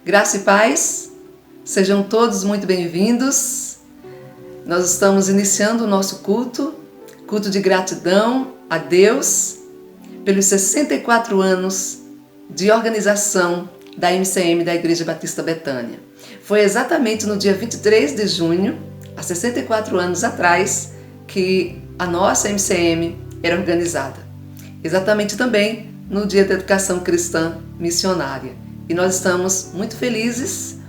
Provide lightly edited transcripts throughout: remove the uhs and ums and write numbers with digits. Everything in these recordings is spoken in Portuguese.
Graça e paz, sejam todos muito bem-vindos. Nós estamos iniciando o nosso culto de gratidão a Deus pelos 64 anos de organização da MCM da Igreja Batista Betânia. Foi exatamente no dia 23 de junho, há 64 anos atrás, que a nossa MCM era organizada. Exatamente também no Dia da Educação Cristã Missionária. E nós estamos muito felizes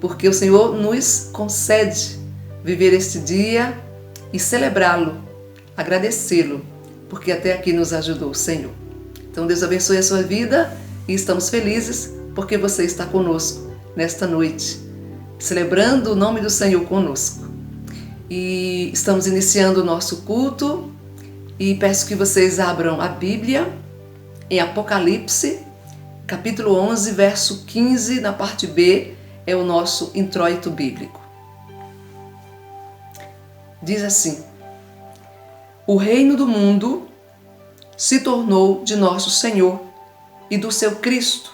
porque o Senhor nos concede viver este dia e celebrá-lo, agradecê-lo, porque até aqui nos ajudou o Senhor. Então Deus abençoe a sua vida e estamos felizes porque você está conosco nesta noite, celebrando o nome do Senhor conosco. E estamos iniciando o nosso culto e peço que vocês abram a Bíblia em Apocalipse, capítulo 11, verso 15, na parte B, é o nosso introito bíblico. Diz assim: o reino do mundo se tornou de nosso Senhor e do seu Cristo,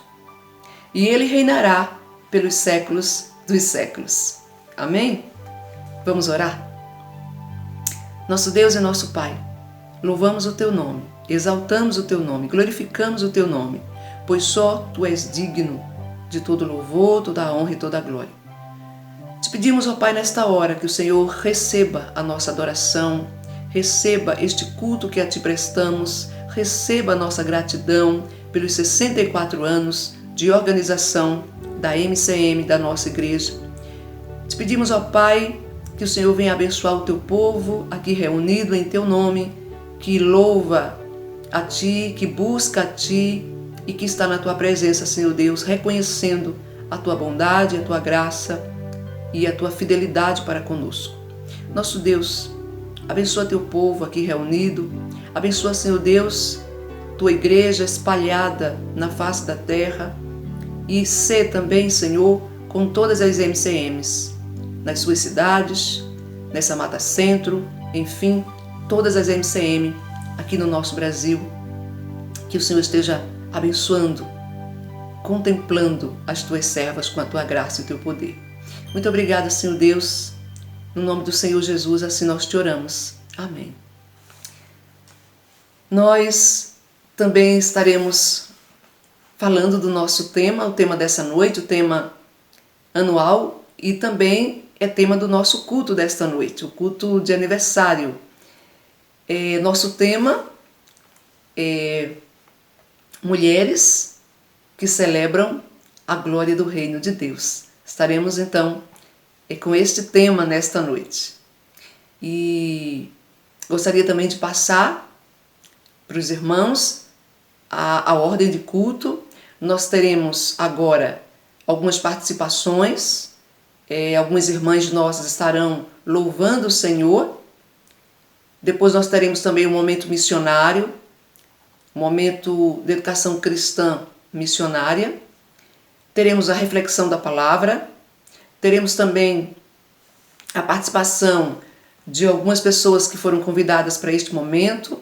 e ele reinará pelos séculos dos séculos. Amém? Vamos orar? Nosso Deus e nosso Pai, louvamos o Teu nome, exaltamos o Teu nome, glorificamos o Teu nome, pois só Tu és digno de todo louvor, toda a honra e toda a glória. Te pedimos, ó Pai, nesta hora que o Senhor receba a nossa adoração, receba este culto que a Ti prestamos, receba a nossa gratidão pelos 64 anos de organização da MCM, da nossa igreja. Te pedimos, ó Pai, que o Senhor venha abençoar o Teu povo aqui reunido em Teu nome, que louva a Ti, que busca a Ti e que está na Tua presença, Senhor Deus, reconhecendo a Tua bondade, a Tua graça e a Tua fidelidade para conosco. Nosso Deus, abençoa Teu povo aqui reunido, abençoa, Senhor Deus, Tua igreja espalhada na face da terra e sê também, Senhor, com todas as MCMs, nas suas cidades, nessa Mata Centro, enfim, todas as MCM aqui no nosso Brasil, que o Senhor esteja abençoando, contemplando as Tuas servas com a Tua graça e o Teu poder. Muito obrigada, Senhor Deus, no nome do Senhor Jesus, assim nós Te oramos. Amém. Nós também estaremos falando do nosso tema, o tema dessa noite, o tema anual, e também é tema do nosso culto desta noite, o culto de aniversário. Nosso tema é mulheres que celebram a glória do reino de Deus. Estaremos então com este tema nesta noite. E gostaria também de passar para os irmãos a ordem de culto. Nós teremos agora algumas participações, algumas irmãs nossas estarão louvando o Senhor. Depois nós teremos também um momento missionário, um momento de educação cristã missionária. Teremos a reflexão da palavra. Teremos também a participação de algumas pessoas que foram convidadas para este momento.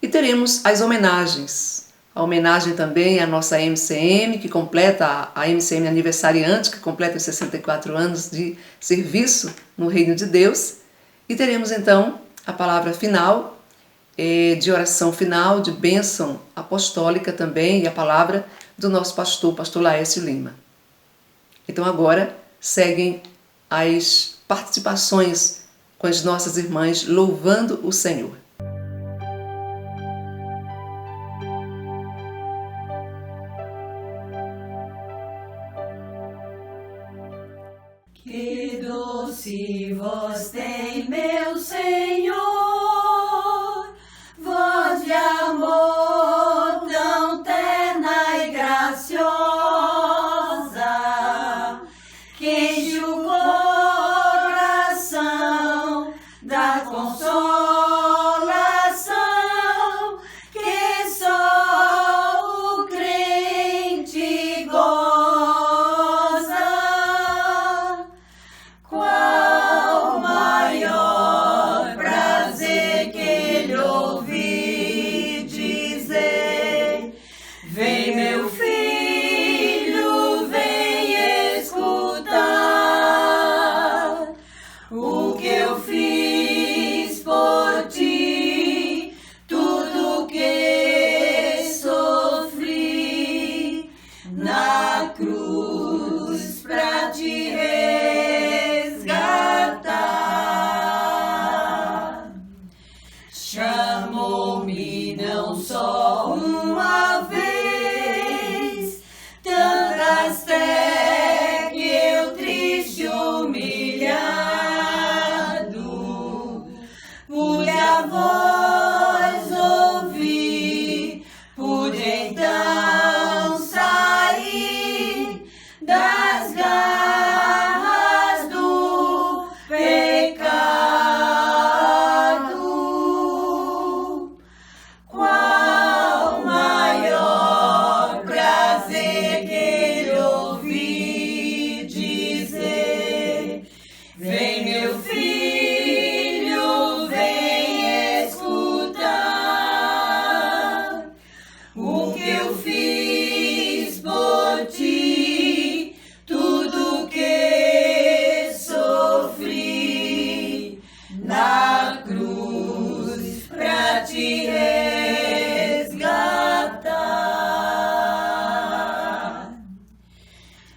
E teremos as homenagens. A homenagem também à nossa MCM, que completa a MCM aniversariante, que completa os 64 anos de serviço no Reino de Deus. E teremos então a palavra final, de oração final, de bênção apostólica também, e a palavra do nosso pastor Laércio Lima. Então agora seguem as participações com as nossas irmãs louvando o Senhor. Que doce voz tem, meu Senhor, voz de amor tão terna e graciosa, que enche o coração da consolação, que só o crente goza. Qual maior prazer que ele ouvi dizer: vem meu filho, vem eu fiz por ti, tudo que sofri na cruz pra te resgatar. Chamou-me não só uma vez, tantas até que eu triste humilhado pude a voz ouvir, pude então sair das garras do pecado. Qual maior prazer que ele ouvi dizer: vem meu filho, vem escutar o que eu fiz por ti, tudo que sofri na cruz pra te resgatar.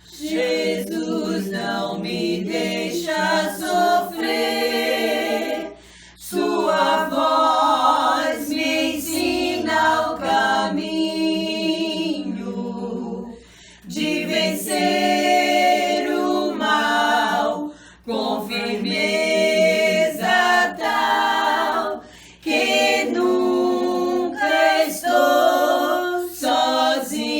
Jesus não me deixa sofrer, sua voz me ensina o caminho de vencer o mal com firmeza tal que nunca estou sozinho.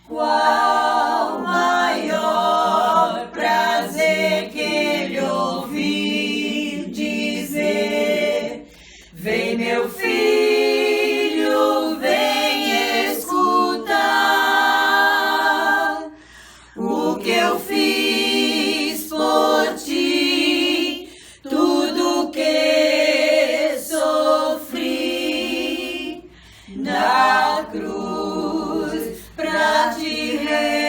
Qual maior prazer que ele ouvir dizer: vem meu filho, vem escutar o que eu fiz por ti, tudo que sofri na cruz pra te resgatar.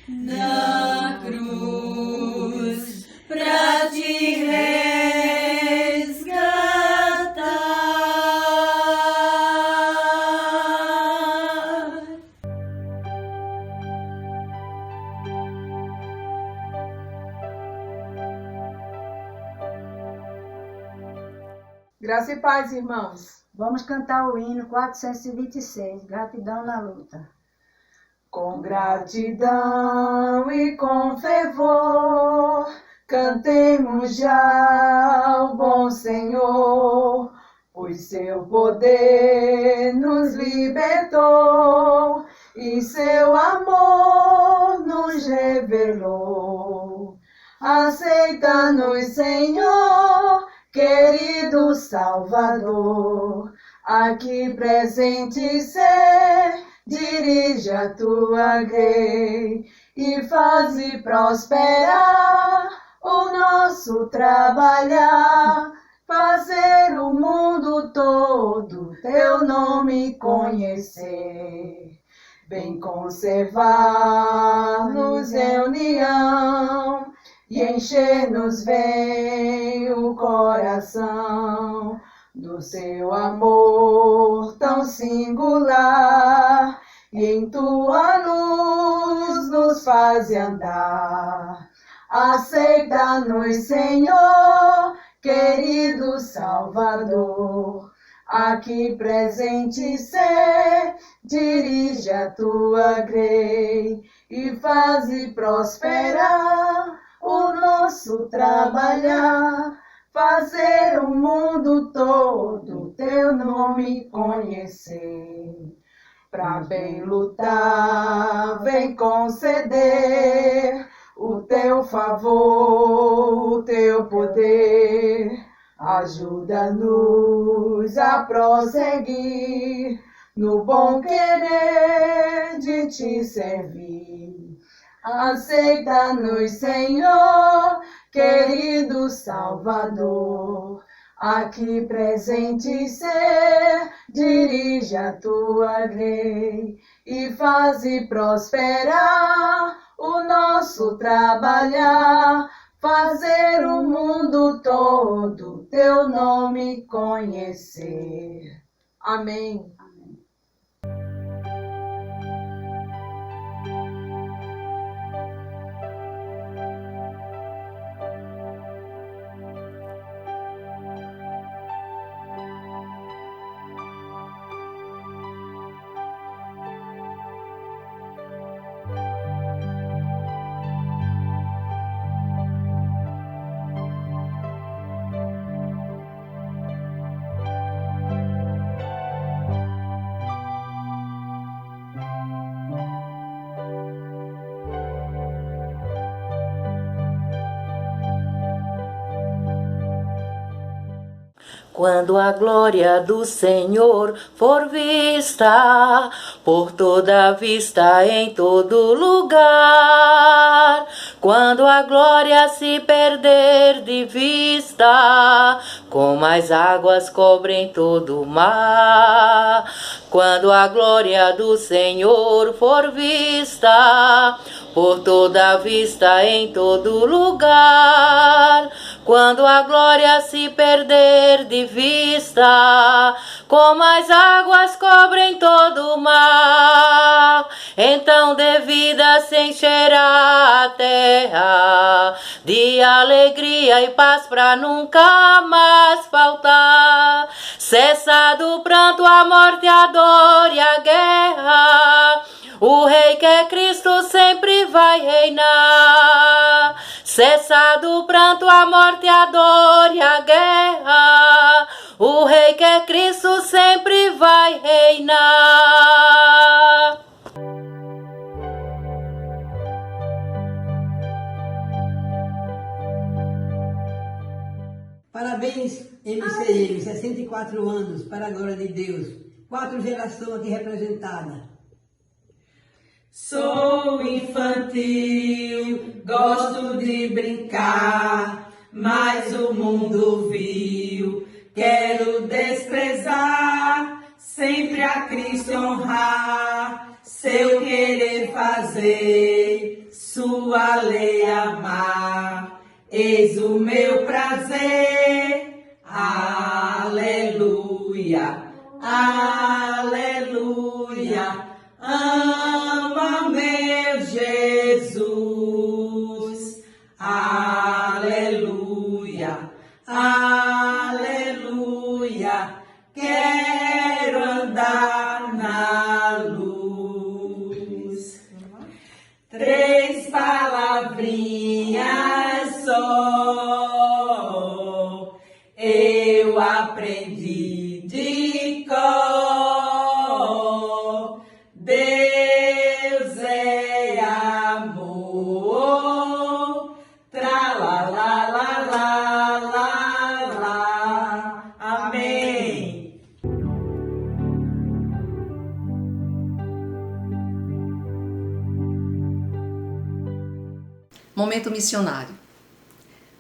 Na cruz pra te resgatar. Graça e paz, irmãos. Vamos cantar o hino 426, Gratidão na Luta. Com gratidão e com fervor, cantemos já ao bom Senhor, pois seu poder nos libertou e seu amor nos revelou. Aceita-nos, Senhor, querido Salvador, aqui presente ser, dirige a tua grei e faze prosperar o nosso trabalhar, fazer o mundo todo teu nome conhecer. Vem conservar-nos em união e encher-nos vem o coração do seu amor tão singular, e em tua luz nos faz andar. Aceita-nos, Senhor, querido Salvador, aqui presente ser, dirige a tua grei e faze prosperar o nosso trabalhar, fazer o mundo todo teu nome conhecer. Pra bem lutar, vem conceder o teu favor, o teu poder. Ajuda-nos a prosseguir no bom querer de te servir. Aceita-nos, Senhor, querido Salvador, aqui presente ser, dirige a tua grei e faze prosperar o nosso trabalhar, fazer o mundo todo teu nome conhecer. Amém. Quando a glória do Senhor for vista, por toda vista em todo lugar, quando a glória se perder de vista, como as águas cobrem todo o mar, quando a glória do Senhor for vista, por toda vista em todo lugar, quando a glória se perder de vista, como as águas cobrem todo o mar, então de vida se encherá a terra de alegria e paz pra nunca mais faltar. Cessado o pranto, a morte, a dor e a guerra, o Rei que é Cristo sempre vai reinar. Cessado o pranto, a morte, a dor e a guerra, o Rei que é Cristo sempre vai reinar. Parabéns, MCM, 64 anos, para a glória de Deus. 4 gerações aqui representadas. Sou infantil, gosto de brincar, mas o mundo vil quero desprezar, sempre a Cristo honrar, seu querer fazer, sua lei amar, eis o meu prazer, aleluia, aleluia. Ama meu Jesus, aleluia, aleluia, quero andar na luz. 3 palavrinhas só, eu aprendi de cor. Deus é amor, tra-la-la-la-la-la-la, amém. Momento missionário.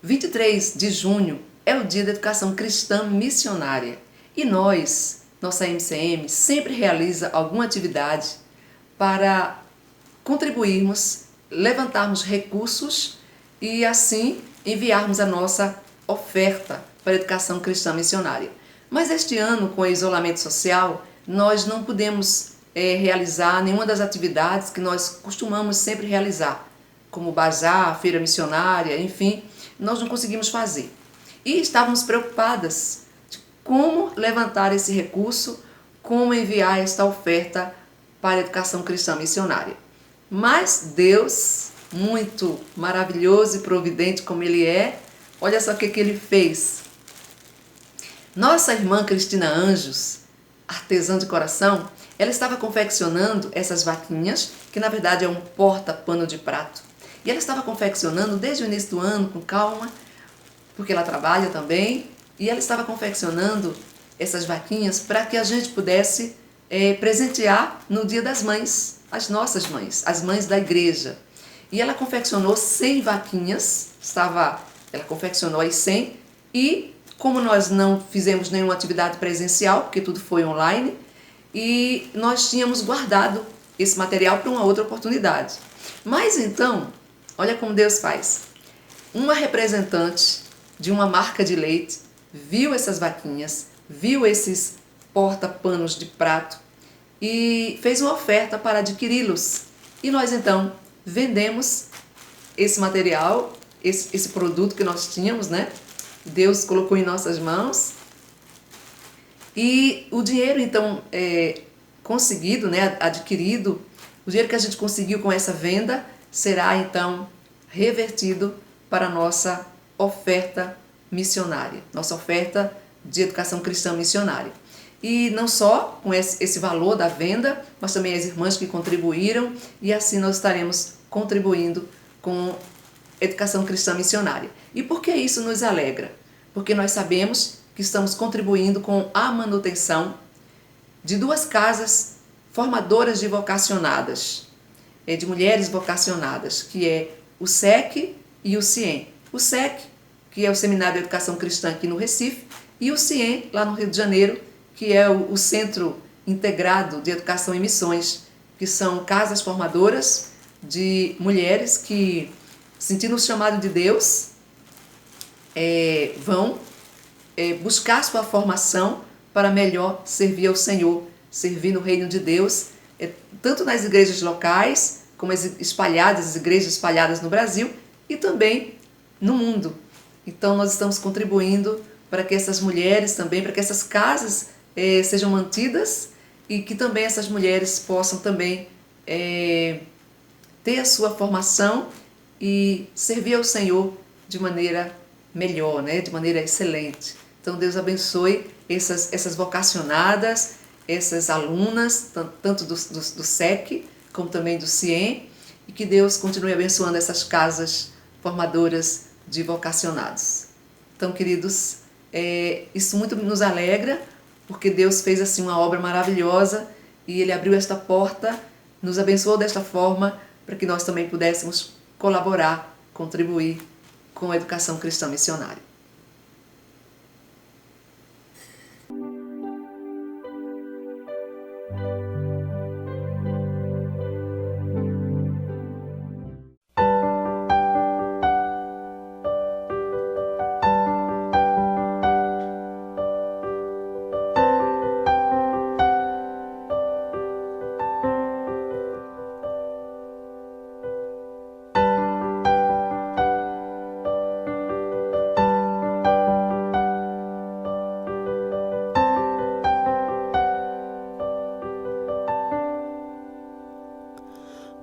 23 de junho é o Dia da Educação Cristã Missionária e nós, nossa MCM, sempre realiza alguma atividade para contribuirmos, levantarmos recursos e assim enviarmos a nossa oferta para a educação cristã missionária. Mas este ano, com o isolamento social, nós não pudemos realizar nenhuma das atividades que nós costumamos sempre realizar, como bazar, feira missionária, enfim, nós não conseguimos fazer. E estávamos preocupadas de como levantar esse recurso, como enviar esta oferta para a educação cristã missionária. Mas Deus, muito maravilhoso e providente como Ele é, olha só o que Ele fez. Nossa irmã Cristina Anjos, artesã de coração, ela estava confeccionando essas vaquinhas, que na verdade é um porta-pano de prato. E ela estava confeccionando desde o início do ano, com calma, porque ela trabalha também, e ela estava confeccionando essas vaquinhas para que a gente pudesse presentear no Dia das Mães, as nossas mães, as mães da igreja. E ela confeccionou 100 vaquinhas, ela confeccionou as 100 e como nós não fizemos nenhuma atividade presencial, porque tudo foi online, e nós tínhamos guardado esse material para uma outra oportunidade. Mas então, olha como Deus faz. Uma representante de uma marca de leite viu essas vaquinhas, viu esses porta-panos de prato e fez uma oferta para adquiri-los. E nós então vendemos esse material, esse produto que nós tínhamos, né? Deus colocou em nossas mãos. E o dinheiro então conseguido, né, adquirido, o dinheiro que a gente conseguiu com essa venda será então revertido para a nossa oferta missionária, nossa oferta de educação cristã missionária. E não só com esse valor da venda, mas também as irmãs que contribuíram, e assim nós estaremos contribuindo com educação cristã missionária. E por que isso nos alegra? Porque nós sabemos que estamos contribuindo com a manutenção de 2 casas formadoras de vocacionadas, de mulheres vocacionadas, que é o SEC e o CIEM. O SEC, que é o Seminário de Educação Cristã aqui no Recife, e o CIEM, lá no Rio de Janeiro, que é o Centro Integrado de Educação e Missões, que são casas formadoras de mulheres que, sentindo o chamado de Deus, vão buscar sua formação para melhor servir ao Senhor, servir no reino de Deus, tanto nas igrejas locais, como as igrejas espalhadas no Brasil e também no mundo. Então nós estamos contribuindo para que essas mulheres também, para que essas casas sejam mantidas e que também essas mulheres possam também ter a sua formação e servir ao Senhor de maneira melhor, né? De maneira excelente. Então Deus abençoe essas vocacionadas, essas alunas, tanto do SEC como também do CIEM, e que Deus continue abençoando essas casas formadoras de vocacionados. Então, queridos, isso muito nos alegra, porque Deus fez assim uma obra maravilhosa e Ele abriu esta porta, nos abençoou desta forma, para que nós também pudéssemos colaborar, contribuir com a educação cristã missionária.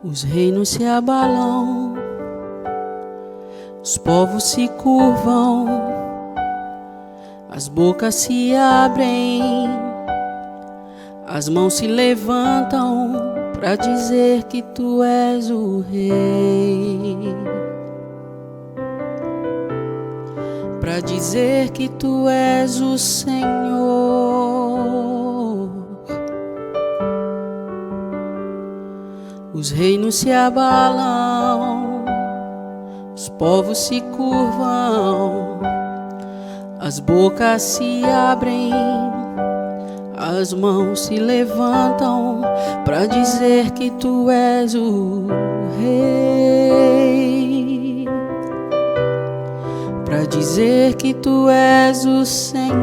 Os reinos se abalam, os povos se curvam, as bocas se abrem, as mãos se levantam para dizer que tu és o rei, para dizer que tu és o Senhor. Os reinos se abalam, os povos se curvam, as bocas se abrem, as mãos se levantam para dizer que tu és o rei, para dizer que tu és o Senhor.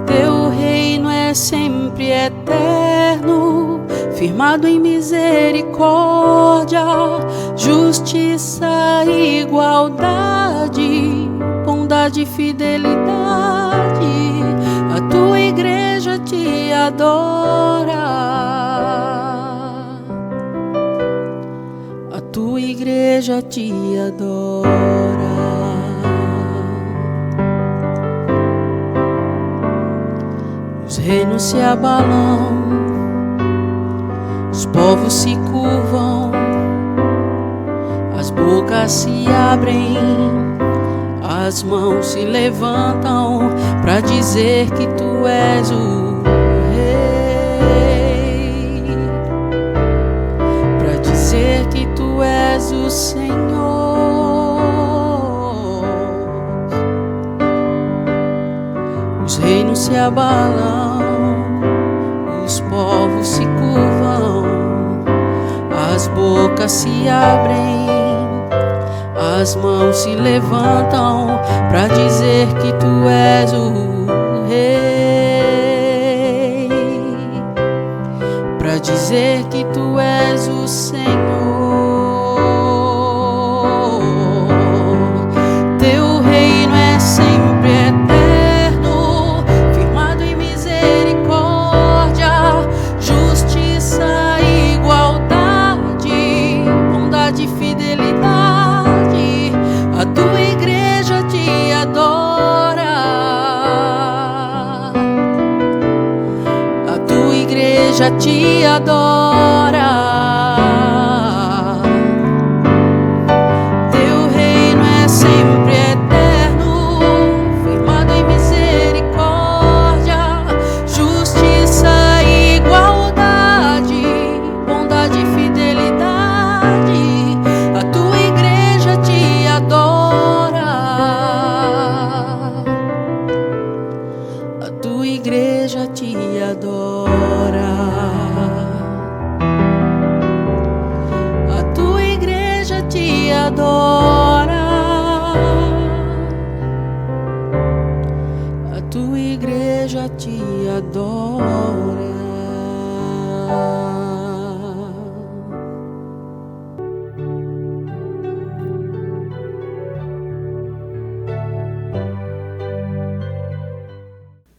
Teu reino é sempre eterno, firmado em misericórdia, justiça e igualdade, bondade e fidelidade. A tua igreja te adora, a tua igreja te adora. Os reinos se abalam, os povos se curvam, as bocas se abrem, as mãos se levantam para dizer que tu és o rei, para dizer que tu és o Senhor. bocas se abrem, as mãos se levantam para dizer que tu és o Rei, para dizer que tu és o Senhor. Teu reino é sempre eterno, firmado em misericórdia, justiça, igualdade, bondade e fidelidade. A tua igreja te adora, a tua igreja te adora. Teu reino é sempre eterno, firmado em misericórdia, justiça, igualdade, bondade e fidelidade. A tua igreja te adora, a tua igreja te adora, a tua igreja te adora, a tua igreja te adora.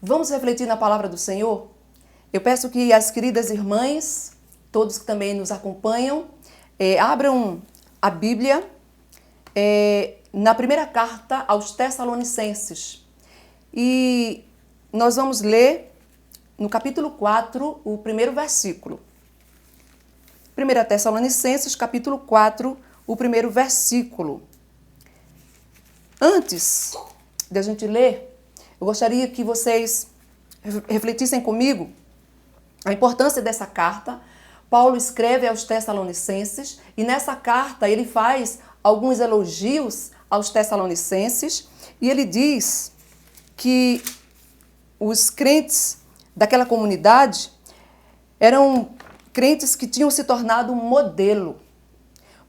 Vamos refletir na palavra do Senhor? Eu peço que as queridas irmãs, todos que também nos acompanham, abram a Bíblia na primeira carta aos Tessalonicenses. E nós vamos ler no capítulo 4, o primeiro versículo. 1 Tessalonicenses, capítulo 4, o primeiro versículo. Antes de a gente ler, eu gostaria que vocês refletissem comigo a importância dessa carta. Paulo escreve aos Tessalonicenses e nessa carta ele faz alguns elogios aos Tessalonicenses e ele diz que os crentes daquela comunidade eram crentes que tinham se tornado um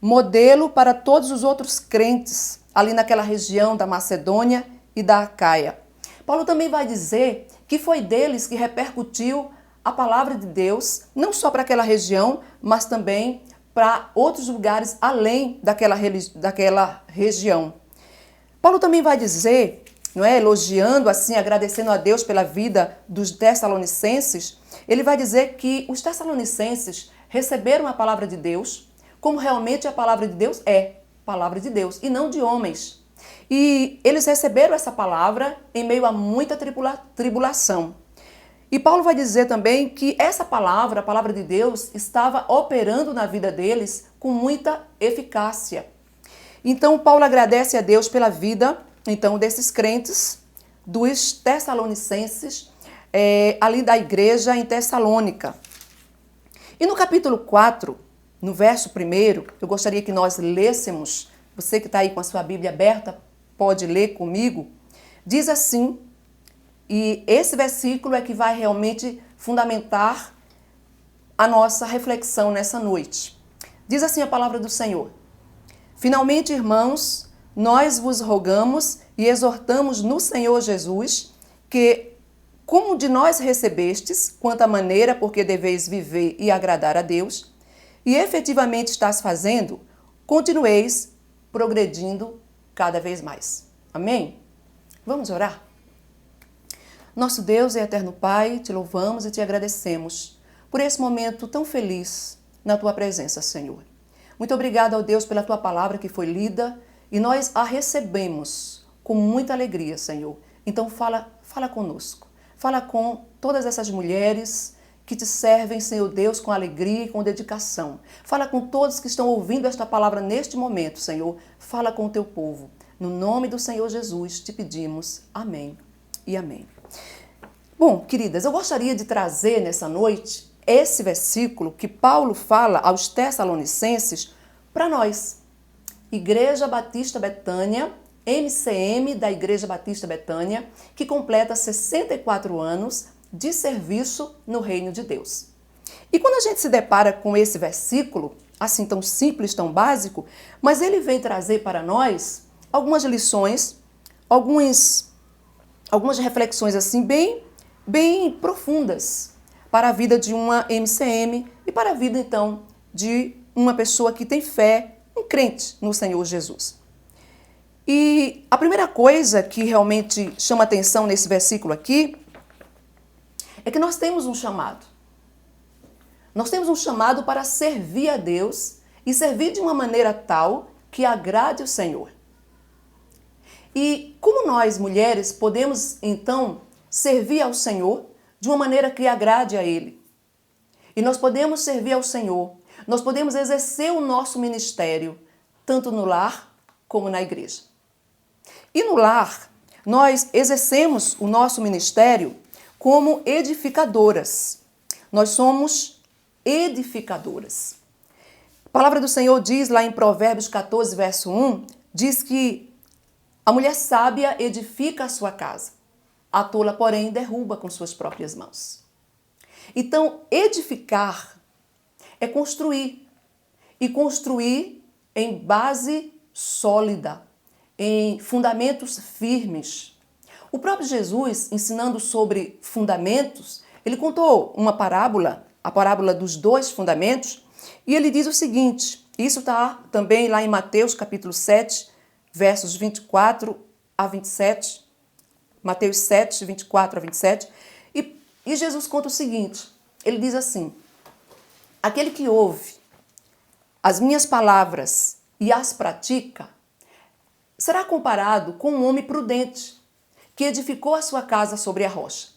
modelo para todos os outros crentes ali naquela região da Macedônia e da Acaia. Paulo também vai dizer que foi deles que repercutiu a palavra de Deus, não só para aquela região, mas também para outros lugares além daquela região. Paulo também vai dizer, não é, elogiando assim, agradecendo a Deus pela vida dos Tessalonicenses, ele vai dizer que os Tessalonicenses receberam a palavra de Deus, como realmente a palavra de Deus é palavra de Deus e não de homens. E eles receberam essa palavra em meio a muita tribulação. E Paulo vai dizer também que essa palavra, a palavra de Deus, estava operando na vida deles com muita eficácia. Então Paulo agradece a Deus pela vida desses crentes, dos Tessalonicenses, ali da igreja em Tessalônica. E no capítulo 4, no verso 1, eu gostaria que nós lêssemos, você que está aí com a sua Bíblia aberta, pode ler comigo, diz assim, e esse versículo é que vai realmente fundamentar a nossa reflexão nessa noite. Diz assim a palavra do Senhor: finalmente, irmãos, nós vos rogamos e exortamos no Senhor Jesus que, como de nós recebestes, quanto à maneira porque deveis viver e agradar a Deus, e efetivamente estás fazendo, continueis progredindo cada vez mais. Amém? Vamos orar? Nosso Deus e eterno Pai, te louvamos e te agradecemos por esse momento tão feliz na tua presença, Senhor. Muito obrigado, ó Deus, pela tua palavra que foi lida e nós a recebemos com muita alegria, Senhor. Então fala conosco. Fala com todas essas mulheres que te servem, Senhor Deus, com alegria e com dedicação. Fala com todos que estão ouvindo esta palavra neste momento, Senhor. Fala com o teu povo. No nome do Senhor Jesus te pedimos. Amém e amém. Bom, queridas, eu gostaria de trazer nessa noite esse versículo que Paulo fala aos Tessalonicenses para nós. Igreja Batista Betânia, MCM da Igreja Batista Betânia, que completa 64 anos de serviço no reino de Deus. E quando a gente se depara com esse versículo, assim tão simples, tão básico, mas ele vem trazer para nós algumas lições, algumas reflexões assim bem profundas para a vida de uma MCM e para a vida então de uma pessoa que tem fé, um crente no Senhor Jesus. E a primeira coisa que realmente chama atenção nesse versículo aqui é que nós temos um chamado. Nós temos um chamado para servir a Deus e servir de uma maneira tal que agrade o Senhor. E como nós, mulheres, podemos então servir ao Senhor de uma maneira que agrade a Ele? E nós podemos servir ao Senhor, nós podemos exercer o nosso ministério, tanto no lar como na igreja. E no lar, nós exercemos o nosso ministério como edificadoras. Nós somos edificadoras. A palavra do Senhor diz lá em Provérbios 14, verso 1, diz que a mulher sábia edifica a sua casa, a tola, porém, derruba com suas próprias mãos. Então, edificar é construir, e construir em base sólida, em fundamentos firmes. O próprio Jesus, ensinando sobre fundamentos, ele contou uma parábola, a parábola dos 2 fundamentos, e ele diz o seguinte, isso está também lá em Mateus capítulo 7, versos 24 a 27, Mateus 7, 24 a 27, e Jesus conta o seguinte, ele diz assim, aquele que ouve as minhas palavras e as pratica, será comparado com um homem prudente, que edificou a sua casa sobre a rocha.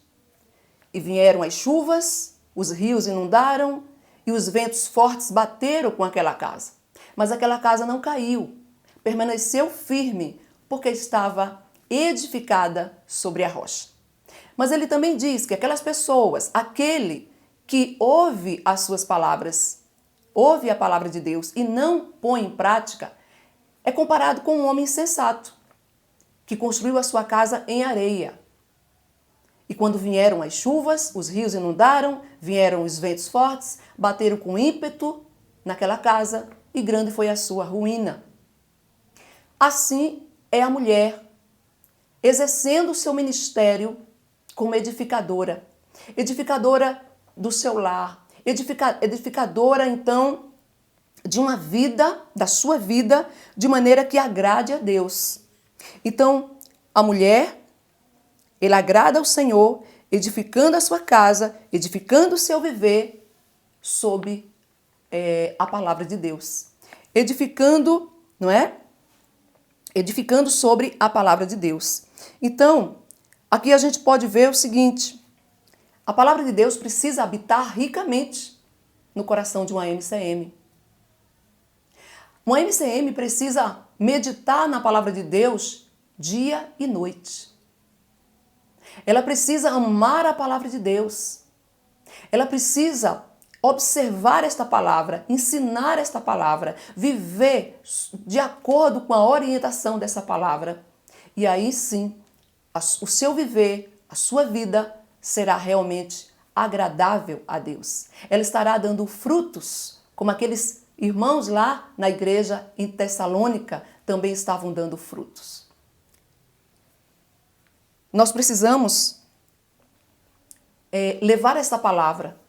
E vieram as chuvas, os rios inundaram, e os ventos fortes bateram com aquela casa. Mas aquela casa não caiu, permaneceu firme, porque estava edificada sobre a rocha. Mas ele também diz que aquelas pessoas, aquele que ouve as suas palavras, ouve a palavra de Deus e não põe em prática, é comparado com um homem insensato, que construiu a sua casa em areia. E quando vieram as chuvas, os rios inundaram, vieram os ventos fortes, bateram com ímpeto naquela casa e grande foi a sua ruína. Assim é a mulher, exercendo o seu ministério como edificadora, edificadora do seu lar, edificadora, então, de uma vida, da sua vida, de maneira que agrade a Deus. Então, a mulher, ela agrada ao Senhor, edificando a sua casa, edificando o seu viver sob a palavra de Deus. Edificando, não é? Edificando sobre a palavra de Deus. Então, aqui a gente pode ver o seguinte, a palavra de Deus precisa habitar ricamente no coração de uma MCM. Uma MCM precisa meditar na palavra de Deus dia e noite. Ela precisa amar a palavra de Deus. Ela precisa observar esta palavra, ensinar esta palavra, viver de acordo com a orientação dessa palavra. E aí sim, o seu viver, a sua vida será realmente agradável a Deus. Ela estará dando frutos, como aqueles irmãos lá na igreja em Tessalônica também estavam dando frutos. Nós precisamos levar essa palavra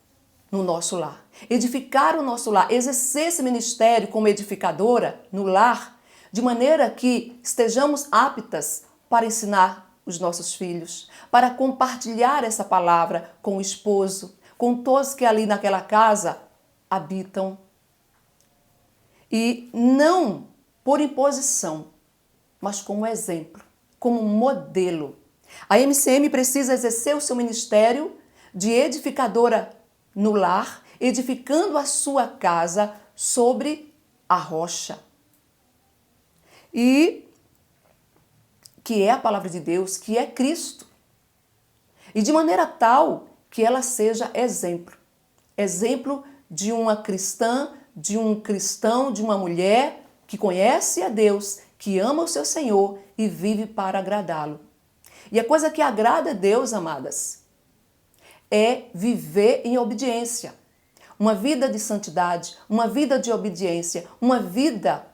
no nosso lar, edificar o nosso lar, exercer esse ministério como edificadora no lar, de maneira que estejamos aptas para ensinar os nossos filhos, para compartilhar essa palavra com o esposo, com todos que ali naquela casa habitam. E não por imposição, mas como exemplo, como modelo. A MCM precisa exercer o seu ministério de edificadora no lar, edificando a sua casa sobre a rocha. E que é a palavra de Deus, que é Cristo. E de maneira tal que ela seja exemplo. Exemplo de uma cristã, de um cristão, de uma mulher que conhece a Deus, que ama o seu Senhor e vive para agradá-lo. E a coisa que agrada a Deus, amadas, é viver em obediência. uma vida de santidade, uma vida de obediência, uma vida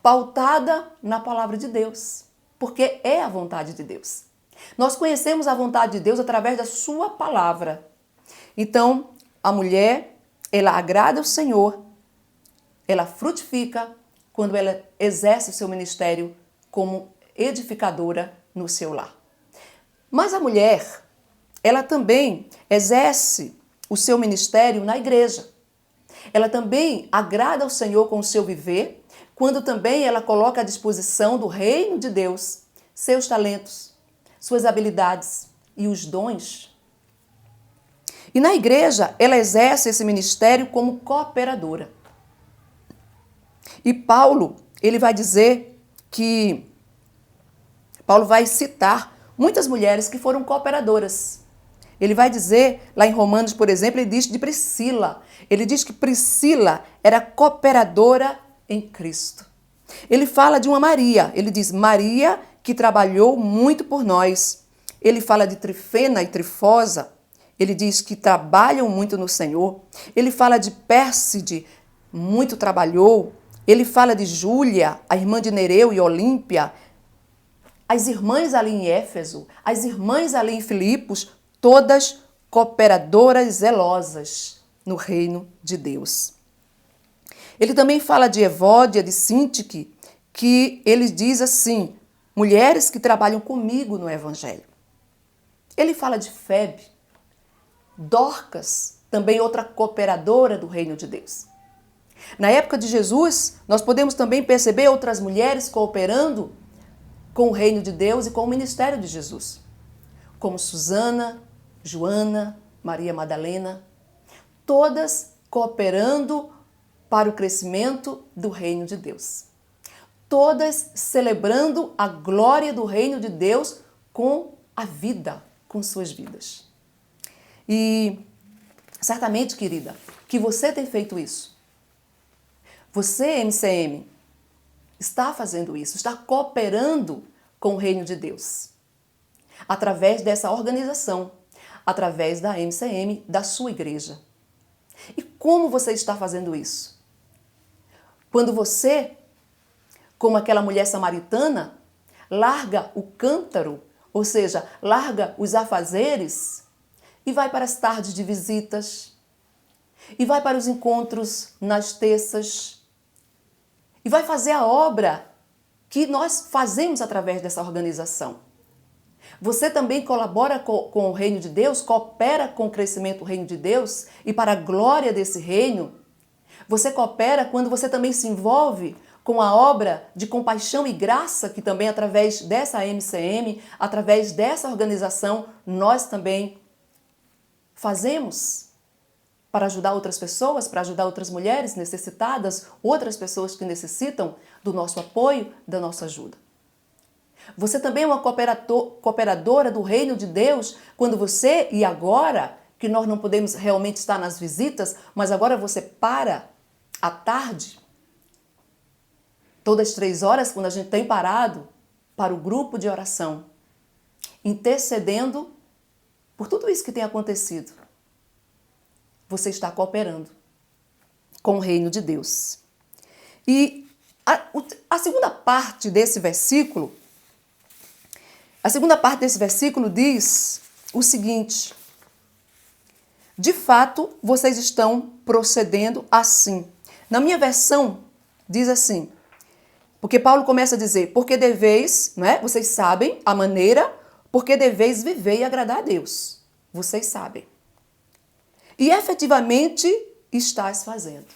pautada na palavra de Deus, porque é a vontade de Deus. Nós conhecemos a vontade de Deus através da sua palavra. Então, a mulher, ela agrada ao Senhor, ela frutifica quando ela exerce o seu ministério como edificadora no seu lar. Mas a mulher, ela também exerce o seu ministério na igreja. Ela também agrada ao Senhor com o seu viver, quando também ela coloca à disposição do reino de Deus seus talentos, suas habilidades e os dons. E na igreja, ela exerce esse ministério como cooperadora. E Paulo, ele vai dizer que... Paulo vai citar muitas mulheres que foram cooperadoras. Ele vai dizer, lá em Romanos, por exemplo, ele diz de Priscila. Ele diz que Priscila era cooperadora em Cristo. Ele fala de uma Maria. Ele diz, Maria, que trabalhou muito por nós. Ele fala de Trifena e Trifosa. Ele diz que trabalham muito no Senhor. Ele fala de Pérside, muito trabalhou. Ele fala de Júlia, a irmã de Nereu e Olímpia. As irmãs ali em Éfeso, as irmãs ali em Filipos, todas cooperadoras zelosas no reino de Deus. Ele também fala de Evódia, de Sintique, que ele diz assim, mulheres que trabalham comigo no Evangelho. Ele fala de Febe, Dorcas, também outra cooperadora do reino de Deus. Na época de Jesus, nós podemos também perceber outras mulheres cooperando com o reino de Deus e com o ministério de Jesus, como Susana, Joana, Maria Madalena, todas cooperando para o crescimento do reino de Deus. Todas celebrando a glória do reino de Deus com a vida, com suas vidas. E certamente, querida, que você tem feito isso. Você, MCM, está fazendo isso, está cooperando com o reino de Deus. Através dessa organização, através da MCM, da sua igreja. E como você está fazendo isso? Quando você, como aquela mulher samaritana, larga o cântaro, ou seja, larga os afazeres e vai para as tardes de visitas, e vai para os encontros nas terças, e vai fazer a obra que nós fazemos através dessa organização. Você também colabora com o reino de Deus, coopera com o crescimento do reino de Deus e para a glória desse reino. Você coopera quando você também se envolve com a obra de compaixão e graça que também através dessa MCM, através dessa organização, nós também fazemos para ajudar outras pessoas, para ajudar outras mulheres necessitadas, outras pessoas que necessitam do nosso apoio, da nossa ajuda. Você também é uma cooperadora do reino de Deus quando você, e agora, que nós não podemos realmente estar nas visitas, mas agora você para à tarde, todas as 3 horas, quando a gente tem parado para o grupo de oração, intercedendo por tudo isso que tem acontecido. Você está cooperando com o reino de Deus. E a segunda parte desse versículo, diz o seguinte: de fato, vocês estão procedendo assim. Na minha versão, diz assim, porque Paulo começa a dizer, porque deveis, não é? Vocês sabem a maneira, porque deveis viver e agradar a Deus. Vocês sabem. E efetivamente estás fazendo.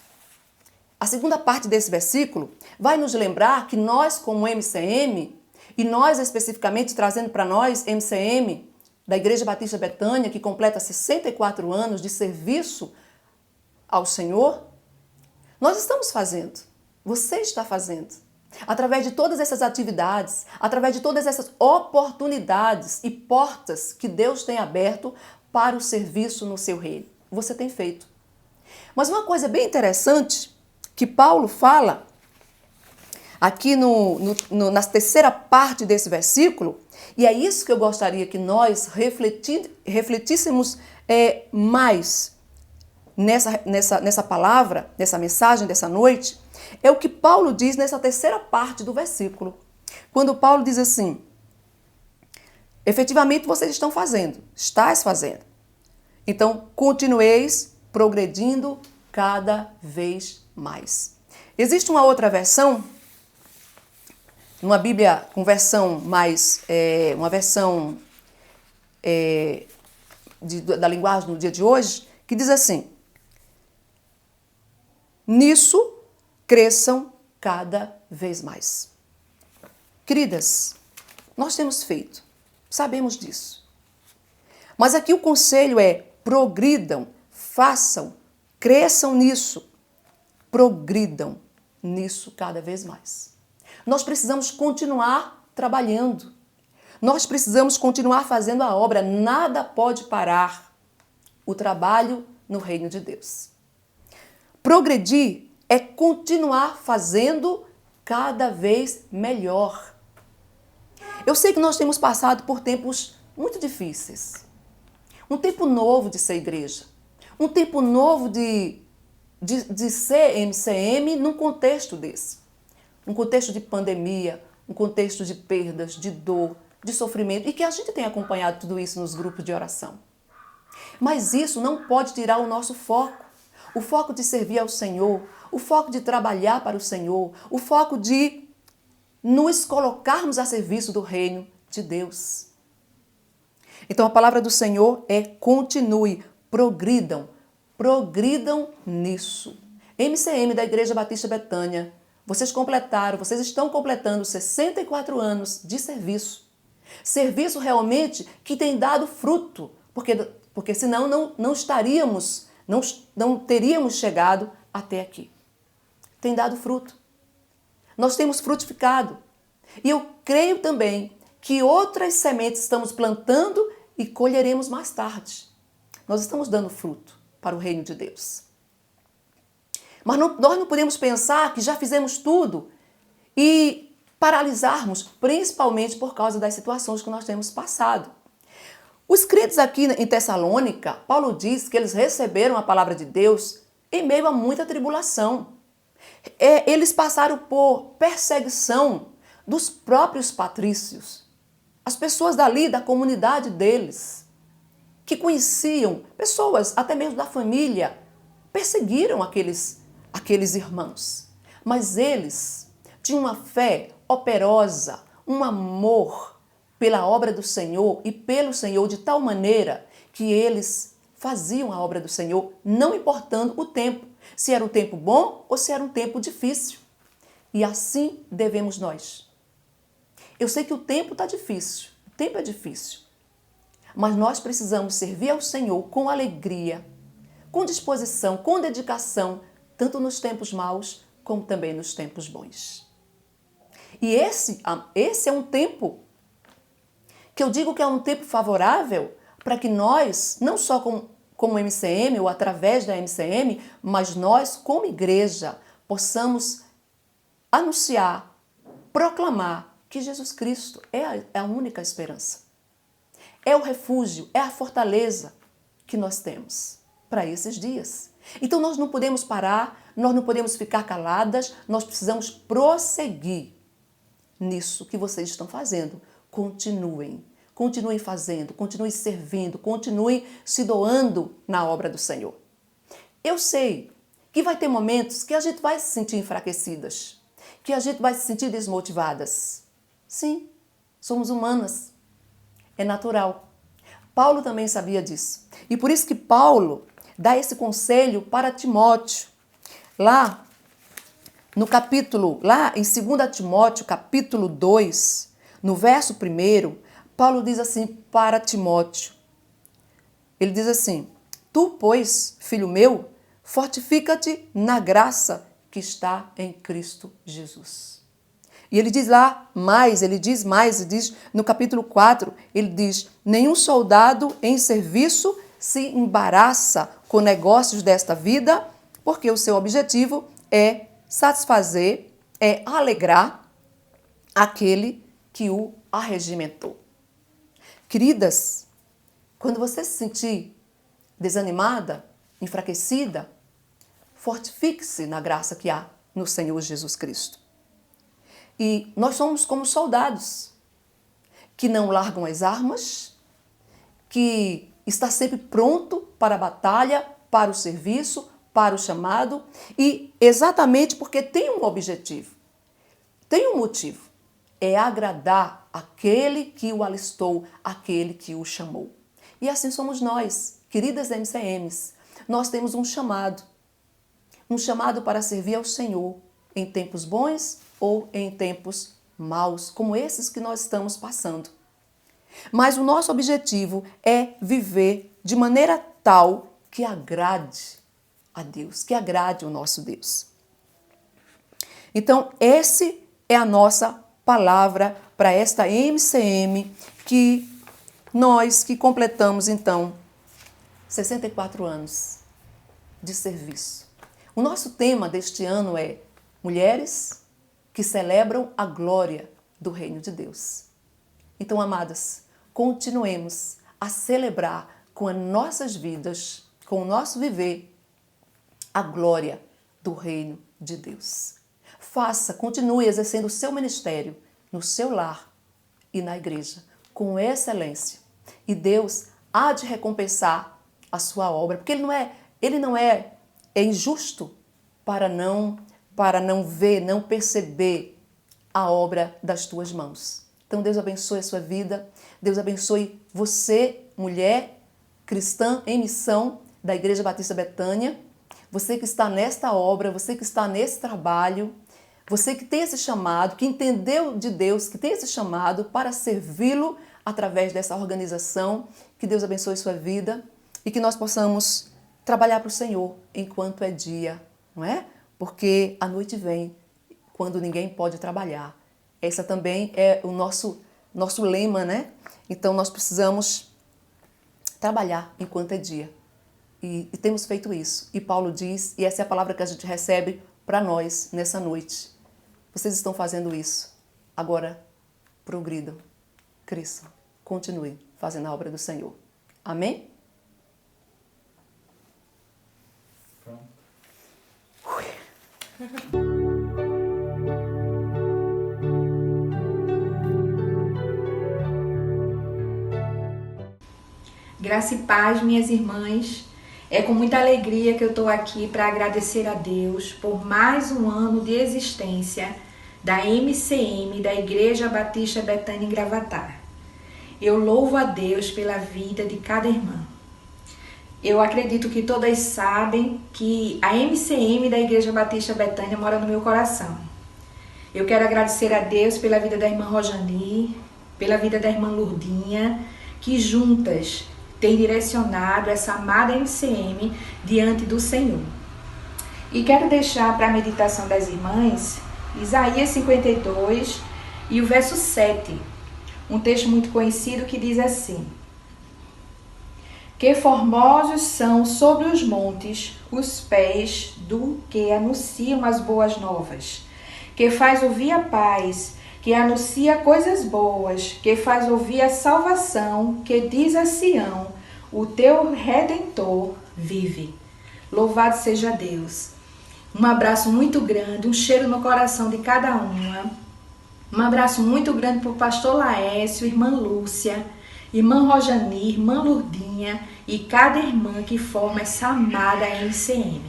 A segunda parte desse versículo vai nos lembrar que nós, como MCM, e nós especificamente trazendo para nós, MCM, da Igreja Batista Betânia, que completa 64 anos de serviço ao Senhor, nós estamos fazendo. Você está fazendo. Através de todas essas atividades, através de todas essas oportunidades e portas que Deus tem aberto para o serviço no seu reino. Você tem feito. Mas uma coisa bem interessante que Paulo fala aqui na terceira parte desse versículo, e é isso que eu gostaria que nós refletíssemos mais nessa palavra, nessa mensagem dessa noite, é o que Paulo diz nessa terceira parte do versículo. Quando Paulo diz assim: efetivamente vocês estão fazendo, estás fazendo. Então, continueis progredindo cada vez mais. Existe uma outra versão, uma Bíblia com versão mais, uma versão da linguagem no dia de hoje, que diz assim: nisso cresçam cada vez mais. Queridas, nós temos feito, sabemos disso. Mas aqui o conselho é: progridam, façam, cresçam nisso, progridam nisso cada vez mais. Nós precisamos continuar trabalhando. Nós precisamos continuar fazendo a obra. Nada pode parar o trabalho no reino de Deus. Progredir é continuar fazendo cada vez melhor. Eu sei que nós temos passado por tempos muito difíceis. Um tempo novo de ser igreja. Um tempo novo de ser MCM num contexto desse. Um contexto de pandemia, um contexto de perdas, de dor, de sofrimento. E que a gente tem acompanhado tudo isso nos grupos de oração. Mas isso não pode tirar o nosso foco. O foco de servir ao Senhor, o foco de trabalhar para o Senhor, o foco de nos colocarmos a serviço do reino de Deus. Então a palavra do Senhor é: continue, progridam nisso. MCM da Igreja Batista Betânia, vocês estão completando 64 anos de serviço. Serviço realmente que tem dado fruto, porque senão não teríamos chegado até aqui. Tem dado fruto. Nós temos frutificado. E eu creio também que outras sementes estamos plantando e colheremos mais tarde. Nós estamos dando fruto para o reino de Deus. Mas nós não podemos pensar que já fizemos tudo e paralisarmos, principalmente por causa das situações que nós temos passado. Os crentes aqui em Tessalônica, Paulo diz que eles receberam a palavra de Deus em meio a muita tribulação. Eles passaram por perseguição dos próprios patrícios. As pessoas dali, da comunidade deles, que conheciam, pessoas até mesmo da família, perseguiram aqueles irmãos. Mas eles tinham uma fé operosa, um amor pela obra do Senhor e pelo Senhor de tal maneira que eles faziam a obra do Senhor, não importando o tempo, se era um tempo bom ou se era um tempo difícil. E assim devemos nós. Eu sei que o tempo está difícil, o tempo é difícil, mas nós precisamos servir ao Senhor com alegria, com disposição, com dedicação, tanto nos tempos maus como também nos tempos bons. E esse é um tempo que eu digo que é um tempo favorável para que nós, não só como MCM ou através da MCM, mas nós, como igreja, possamos anunciar, proclamar que Jesus Cristo é a única esperança. É o refúgio, é a fortaleza que nós temos para esses dias. Então nós não podemos parar, nós não podemos ficar caladas, nós precisamos prosseguir nisso que vocês estão fazendo. Continuem fazendo, continuem servindo, continuem se doando na obra do Senhor. Eu sei que vai ter momentos que a gente vai se sentir enfraquecidas, que a gente vai se sentir desmotivadas. Sim, somos humanas. É natural. Paulo também sabia disso. E por isso que Paulo dá esse conselho para Timóteo. Lá em 2 Timóteo, capítulo 2, no verso 1, Paulo diz assim para Timóteo. Ele diz assim: tu, pois, filho meu, fortifica-te na graça que está em Cristo Jesus. E ele diz no capítulo 4, ele diz: nenhum soldado em serviço se embaraça com negócios desta vida, porque o seu objetivo é satisfazer, é alegrar aquele que o arregimentou. Queridas, quando você se sentir desanimada, enfraquecida, fortifique-se na graça que há no Senhor Jesus Cristo. E nós somos como soldados que não largam as armas, que está sempre pronto para a batalha, para o serviço, para o chamado, e exatamente porque tem um objetivo, tem um motivo, é agradar aquele que o alistou, aquele que o chamou. E assim somos nós, queridas MCMs, nós temos um chamado para servir ao Senhor em tempos bons ou em tempos maus, como esses que nós estamos passando. Mas o nosso objetivo é viver de maneira tal que agrade a Deus, que agrade o nosso Deus. Então, esse é a nossa palavra para esta MCM que nós que completamos, então, 64 anos de serviço. O nosso tema deste ano é Mulheres que celebram a glória do Reino de Deus. Então, amadas, continuemos a celebrar com as nossas vidas, com o nosso viver, a glória do Reino de Deus. Continue exercendo o seu ministério no seu lar e na igreja, com excelência. E Deus há de recompensar a sua obra, porque Ele não é injusto para não ver, não perceber a obra das tuas mãos. Então Deus abençoe a sua vida, Deus abençoe você, mulher cristã em missão da Igreja Batista Betânia, você que está nesta obra, você que está nesse trabalho, você que tem esse chamado, que entendeu de Deus, que tem esse chamado para servi-lo através dessa organização. Que Deus abençoe sua vida e que nós possamos trabalhar para o Senhor enquanto é dia, não é? Porque a noite vem quando ninguém pode trabalhar. Essa também é o nosso lema, né? Então nós precisamos trabalhar enquanto é dia. E temos feito isso. E Paulo diz, e essa é a palavra que a gente recebe para nós nessa noite. Vocês estão fazendo isso. Agora, progridam, cresçam, continuem fazendo a obra do Senhor. Amém? Pronto. Graça e paz, minhas irmãs. É com muita alegria que eu estou aqui para agradecer a Deus por mais um ano de existência da MCM, da Igreja Batista Betânia em Gravatar. Eu louvo a Deus pela vida de cada irmã. Eu acredito que todas sabem que a MCM da Igreja Batista Betânia mora no meu coração. Eu quero agradecer a Deus pela vida da irmã Rojani, pela vida da irmã Lourdinha, que juntas têm direcionado essa amada MCM diante do Senhor. E quero deixar para a meditação das irmãs Isaías 52 e o verso 7, um texto muito conhecido que diz assim: Que formosos são sobre os montes os pés do que anunciam as boas novas, que faz ouvir a paz, que anuncia coisas boas, que faz ouvir a salvação, que diz a Sião: o teu Redentor vive. Louvado seja Deus. Um abraço muito grande, um cheiro no coração de cada uma. Um abraço muito grande para o pastor Laércio, irmã Lúcia, irmã Rojani, irmã Lourdinha e cada irmã que forma essa amada MCM.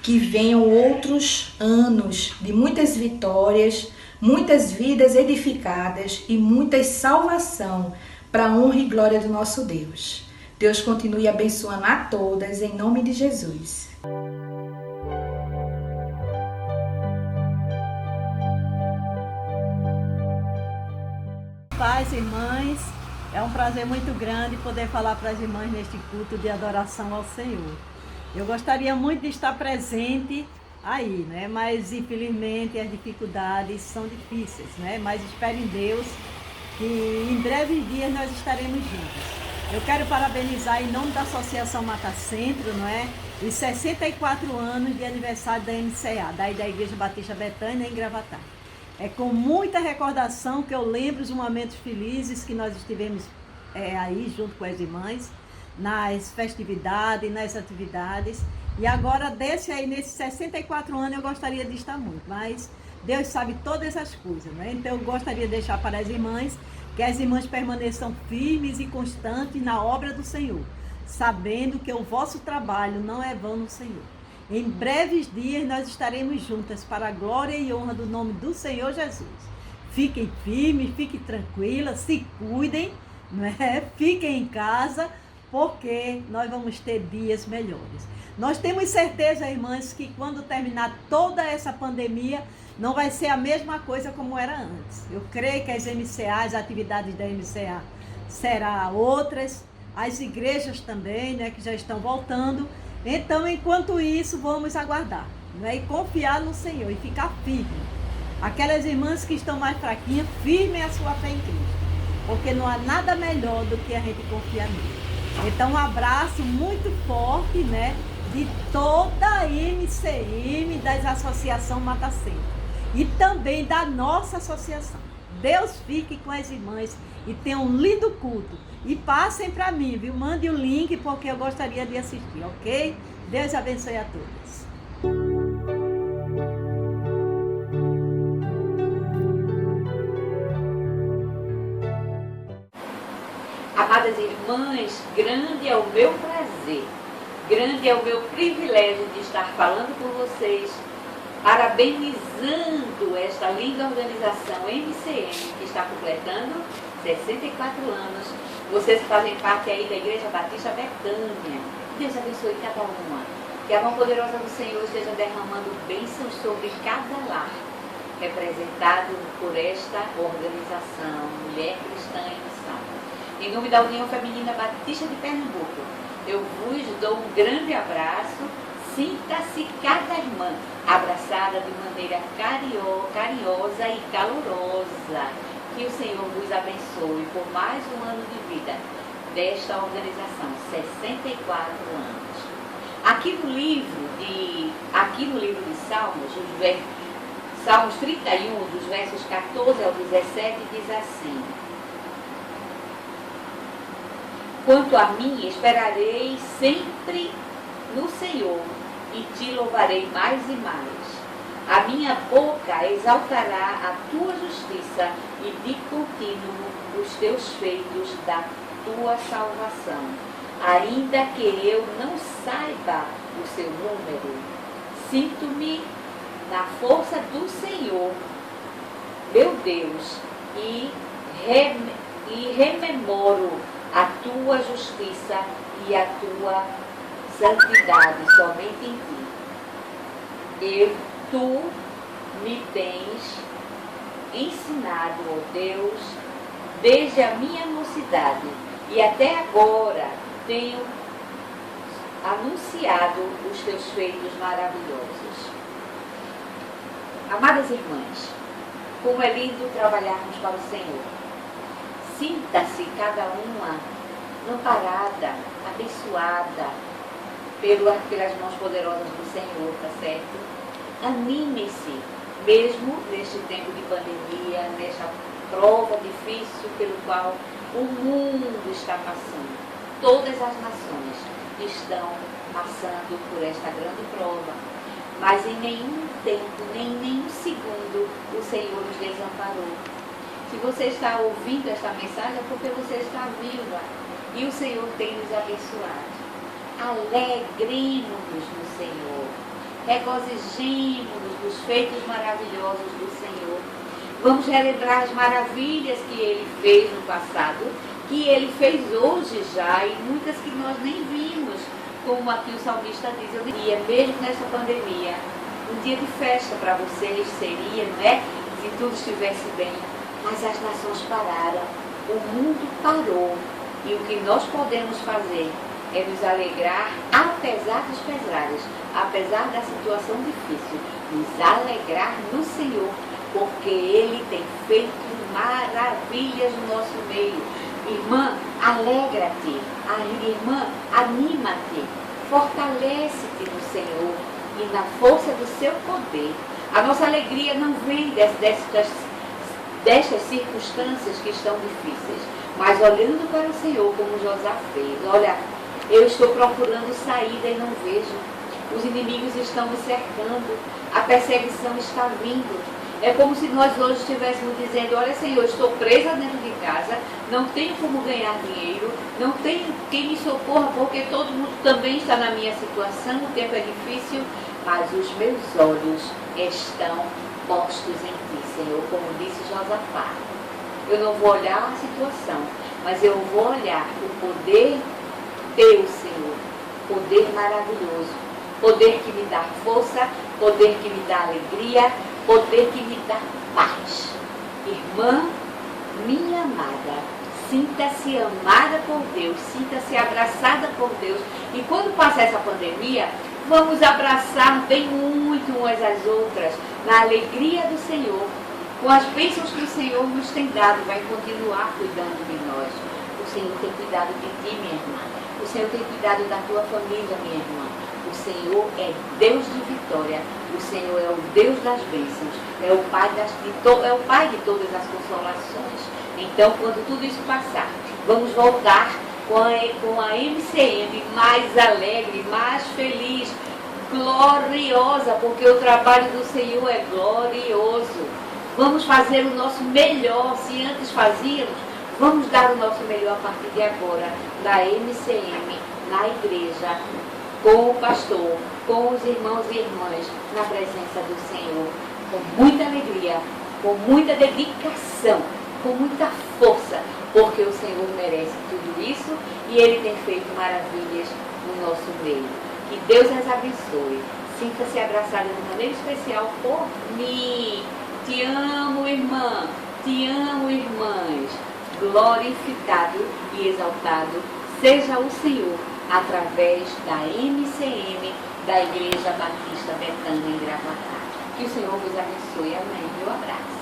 Que venham outros anos de muitas vitórias, muitas vidas edificadas e muita salvação para a honra e glória do nosso Deus. Deus continue abençoando a todas, em nome de Jesus. Pais, irmãs, é um prazer muito grande poder falar para as irmãs neste culto de adoração ao Senhor. Eu gostaria muito de estar presente aí, né? Mas infelizmente as dificuldades são difíceis, né? Mas espero em Deus que em breves dias nós estaremos juntos. Eu quero parabenizar em nome da Associação Mata Centro, não é? Os 64 anos de aniversário da MCA, da Igreja Batista Betânia em Gravatar. É com muita recordação que eu lembro os momentos felizes que nós estivemos aí junto com as irmãs, nas festividades, nas atividades. E agora, nesses 64 anos, eu gostaria de estar muito, mas Deus sabe todas as coisas, né? Então, eu gostaria de deixar para as irmãs que as irmãs permaneçam firmes e constantes na obra do Senhor, sabendo que o vosso trabalho não é vão no Senhor. Em breves dias nós estaremos juntas para a glória e honra do nome do Senhor Jesus. Fiquem firmes, fiquem tranquilas, se cuidem, não é? Fiquem em casa, porque nós vamos ter dias melhores. Nós temos certeza, irmãs, que quando terminar toda essa pandemia, não vai ser a mesma coisa como era antes. Eu creio que as MCA, as atividades da MCA, serão outras, as igrejas também, né, que já estão voltando. Então, enquanto isso, vamos aguardar, né, e confiar no Senhor e ficar firme. Aquelas irmãs que estão mais fraquinhas, firmem a sua fé em Cristo, porque não há nada melhor do que a gente confiar nele. Então, um abraço muito forte, né, de toda a MCM, das Associação Mata Centro, e também da nossa associação. Deus fique com as irmãs e tenham um lindo culto. E passem para mim, viu? Mande o link porque eu gostaria de assistir, ok? Deus abençoe a todos. Amadas irmãs, grande é o meu prazer, grande é o meu privilégio de estar falando com vocês, parabenizando esta linda organização MCM, que está completando 64 anos. Vocês fazem parte aí da Igreja Batista Betânia. Deus abençoe cada uma. Que a mão poderosa do Senhor esteja derramando bênçãos sobre cada lar, representado por esta organização, Mulher Cristã em Missão. Em nome da União Feminina Batista de Pernambuco, eu vos dou um grande abraço. Sinta-se cada irmã abraçada de maneira carinhosa e calorosa. Que o Senhor vos abençoe por mais um ano de vida desta organização, 64 anos. Aqui no livro de Salmos, Salmos 31, dos versos 14 ao 17, diz assim: quanto a mim, esperarei sempre no Senhor e te louvarei mais e mais. A minha boca exaltará a tua justiça e de contínuo os teus feitos da tua salvação. Ainda que eu não saiba o seu número, sinto-me na força do Senhor, meu Deus, e rememoro a tua justiça e a tua santidade somente em ti. Tu me tens ensinado, ó Deus, desde a minha mocidade, e até agora tenho anunciado os teus feitos maravilhosos. Amadas irmãs, como é lindo trabalharmos para o Senhor. Sinta-se cada uma amparada, abençoada pelas mãos poderosas do Senhor, tá certo? Anime-se, mesmo neste tempo de pandemia, nesta prova difícil pelo qual o mundo está passando. Todas as nações estão passando por esta grande prova, mas em nenhum tempo, nem em nenhum segundo, o Senhor nos desamparou. Se você está ouvindo esta mensagem é porque você está viva e o Senhor tem nos abençoado. Alegremos-nos no Senhor, regozijemos-nos dos feitos maravilhosos do Senhor. Vamos relembrar as maravilhas que Ele fez no passado, que Ele fez hoje já, e muitas que nós nem vimos, como aqui o salmista diz. Eu diria, mesmo nessa pandemia, um dia de festa para vocês seria, não é? Se tudo estivesse bem. Mas as nações pararam, o mundo parou, e o que nós podemos fazer é nos alegrar, apesar dos pesares, apesar da situação difícil, nos alegrar no Senhor, porque Ele tem feito maravilhas no nosso meio. Irmã, alegra-te. Irmã, anima-te. Fortalece-te no Senhor e na força do seu poder. A nossa alegria não vem destas circunstâncias que estão difíceis, mas olhando para o Senhor como José fez. Olha, Eu estou procurando saída e não vejo. Os inimigos estão me cercando. A perseguição está vindo. É como se nós hoje estivéssemos dizendo, olha Senhor, estou presa dentro de casa, não tenho como ganhar dinheiro, não tenho quem me socorra, porque todo mundo também está na minha situação, o tempo é difícil, mas os meus olhos estão postos em Ti, Senhor, como disse Josafá. Eu não vou olhar a situação, mas eu vou olhar o poder Teu, Senhor, poder maravilhoso, poder que me dá força, poder que me dá alegria, poder que me dá paz. Irmã, minha amada, sinta-se amada por Deus, sinta-se abraçada por Deus. E quando passar essa pandemia, vamos abraçar bem muito umas às outras, na alegria do Senhor, com as bênçãos que o Senhor nos tem dado, vai continuar cuidando de nós. O Senhor tem cuidado de ti, minha irmã. O Senhor tem cuidado da tua família, minha irmã. O Senhor é Deus de vitória. O Senhor é o Deus das bênçãos. É o Pai de todas as consolações. Então, quando tudo isso passar, vamos voltar com a MCM mais alegre, mais feliz, gloriosa, porque o trabalho do Senhor é glorioso. Vamos fazer o nosso melhor. Se antes fazíamos, vamos dar o nosso melhor a partir de agora, na MCM, na igreja, com o pastor, com os irmãos e irmãs, na presença do Senhor, com muita alegria, com muita dedicação, com muita força, porque o Senhor merece tudo isso e Ele tem feito maravilhas no nosso meio. Que Deus as abençoe. Sinta-se abraçada de maneira especial por mim. Te amo, irmã. Te amo, irmãs. Glorificado e exaltado seja o Senhor através da MCM da Igreja Batista Betânia em Gravatá. Que o Senhor vos abençoe. Amém. Meu abraço.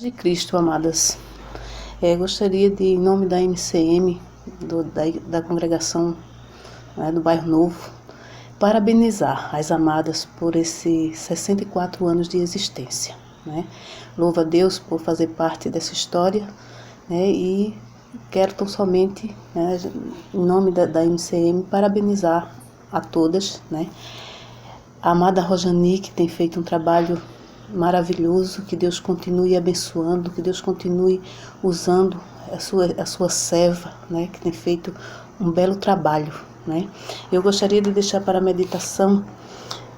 De Cristo, amadas. Gostaria de, em nome da MCM, da congregação do Bairro Novo, parabenizar as amadas por esses 64 anos de existência, né? Louvo a Deus por fazer parte dessa história, né? E quero tão somente, né, em nome da MCM, parabenizar a todas, né? A amada Rojani, que tem feito um trabalho maravilhoso, que Deus continue abençoando, que Deus continue usando a sua serva, né, que tem feito um belo trabalho, né? Eu gostaria de deixar para a meditação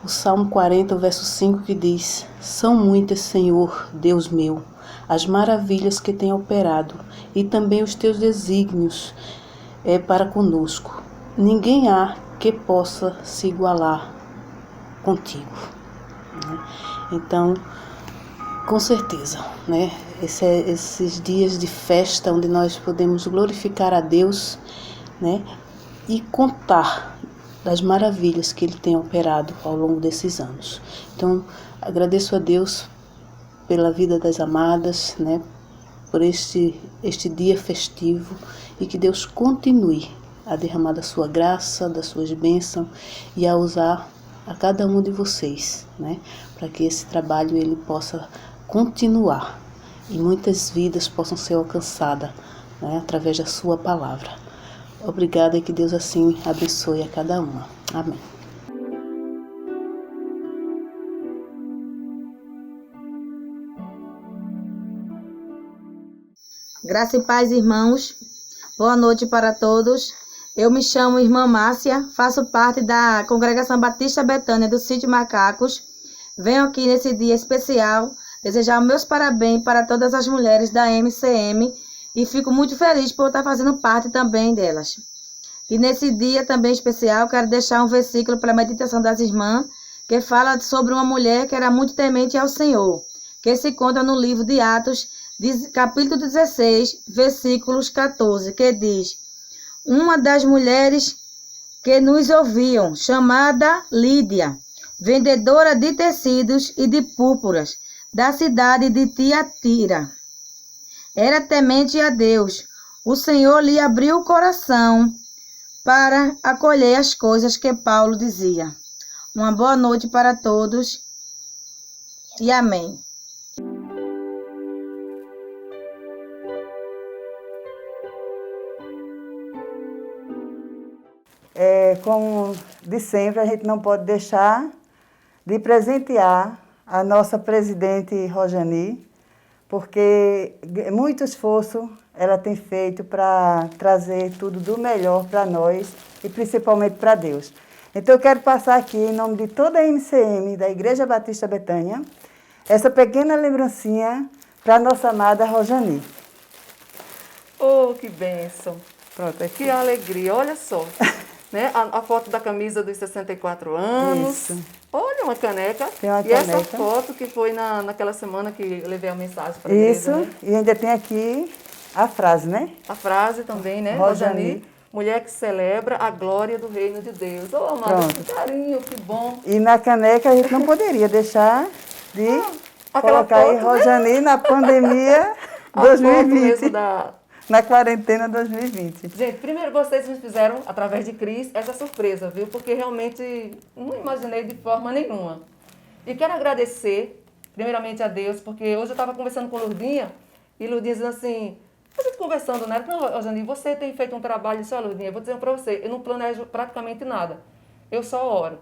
o Salmo 40, o verso 5, que diz: São muitas, Senhor, Deus meu, as maravilhas que tem operado, e também os teus desígnios para conosco. Ninguém há que possa se igualar contigo. Então, com certeza, né? Esses dias de festa onde nós podemos glorificar a Deus, né? E contar das maravilhas que Ele tem operado ao longo desses anos. Então, agradeço a Deus pela vida das amadas, né? Por este dia festivo, e que Deus continue a derramar da sua graça, das suas bênçãos, e a usar a cada um de vocês, né? Para que esse trabalho ele possa continuar e muitas vidas possam ser alcançadas, né? Através da sua palavra. Obrigada, e que Deus assim abençoe a cada uma. Amém. Graça e paz, irmãos. Boa noite para todos. Eu me chamo Irmã Márcia, faço parte da Congregação Batista Betânia do Sítio Macacos. Venho aqui nesse dia especial desejar meus parabéns para todas as mulheres da MCM e fico muito feliz por estar fazendo parte também delas. E nesse dia também especial, quero deixar um versículo para a meditação das irmãs, que fala sobre uma mulher que era muito temente ao Senhor, que se conta no livro de Atos, capítulo 16, versículos 14, que diz: Uma das mulheres que nos ouviam, chamada Lídia, vendedora de tecidos e de púrpuras, da cidade de Tiatira, era temente a Deus. O Senhor lhe abriu o coração para acolher as coisas que Paulo dizia. Uma boa noite para todos e amém. Como de sempre, a gente não pode deixar de presentear a nossa presidente Rojani, porque muito esforço ela tem feito para trazer tudo do melhor para nós e principalmente para Deus. Então eu quero passar aqui, em nome de toda a MCM da Igreja Batista Betânia, essa pequena lembrancinha para a nossa amada Rojani. Oh, que bênção! Pronto, que alegria, olha só. Né? A foto da camisa dos 64 anos. Isso. Olha, uma caneca. Tem uma caneca. Essa foto que foi naquela semana que eu levei a mensagem para a igreja. Isso, né? E ainda tem aqui a frase, né? A frase também, né? Rojani, mulher que celebra a glória do reino de Deus. Oh, amada, que carinho, que bom. E na caneca a gente não poderia deixar de colocar aí Rojani, né? Na pandemia 2020. Na quarentena 2020. Gente, primeiro vocês me fizeram, através de Cris, essa surpresa, viu? Porque realmente não imaginei de forma nenhuma. E quero agradecer, primeiramente, a Deus, porque hoje eu estava conversando com Lourdinha, e Lourdinha dizendo assim, a gente conversando, né? Não, Rojani, você tem feito um trabalho, só Lourdinha, eu vou dizer para você, eu não planejo praticamente nada, eu só oro.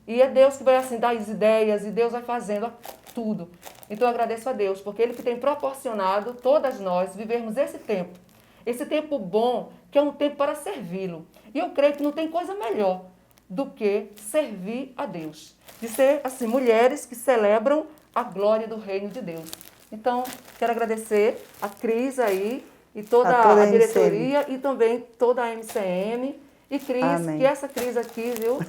E é Deus que vai assim dar as ideias, e Deus vai fazendo tudo. Então eu agradeço a Deus, porque Ele que tem proporcionado todas nós vivermos esse tempo bom, que é um tempo para servi-lo. E eu creio que não tem coisa melhor do que servir a Deus. De ser, assim, mulheres que celebram a glória do reino de Deus. Então, quero agradecer a Cris aí, e toda a diretoria, e também toda a MCM. E Cris, Amém. Que essa Cris aqui, viu?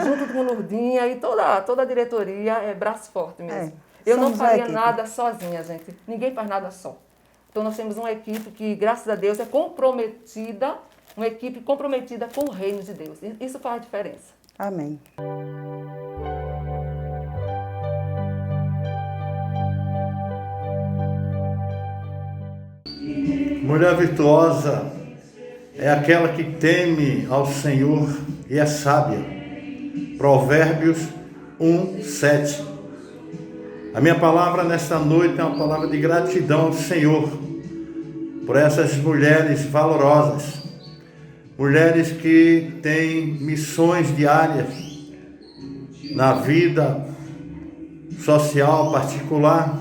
Junto com Lourdinha e toda a diretoria, é braço forte mesmo. Eu não faria nada sozinha, gente. Ninguém faz nada só. Então, nós temos uma equipe que, graças a Deus, é comprometida, uma equipe comprometida com o reino de Deus. Isso faz a diferença. Amém. Mulher virtuosa é aquela que teme ao Senhor e é sábia. Provérbios 1:7. A minha palavra nesta noite é uma palavra de gratidão ao Senhor por essas mulheres valorosas, mulheres que têm missões diárias na vida social particular,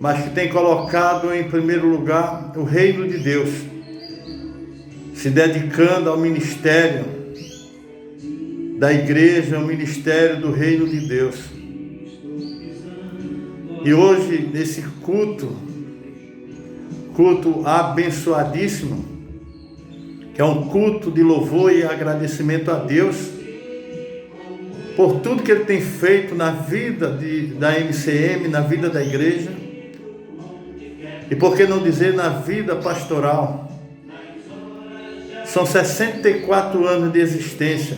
mas que têm colocado em primeiro lugar o reino de Deus, se dedicando ao ministério da igreja, ao ministério do reino de Deus. E hoje, nesse culto abençoadíssimo, que é um culto de louvor e agradecimento a Deus por tudo que Ele tem feito na vida da MCM, na vida da igreja, e por que não dizer na vida pastoral. São 64 anos de existência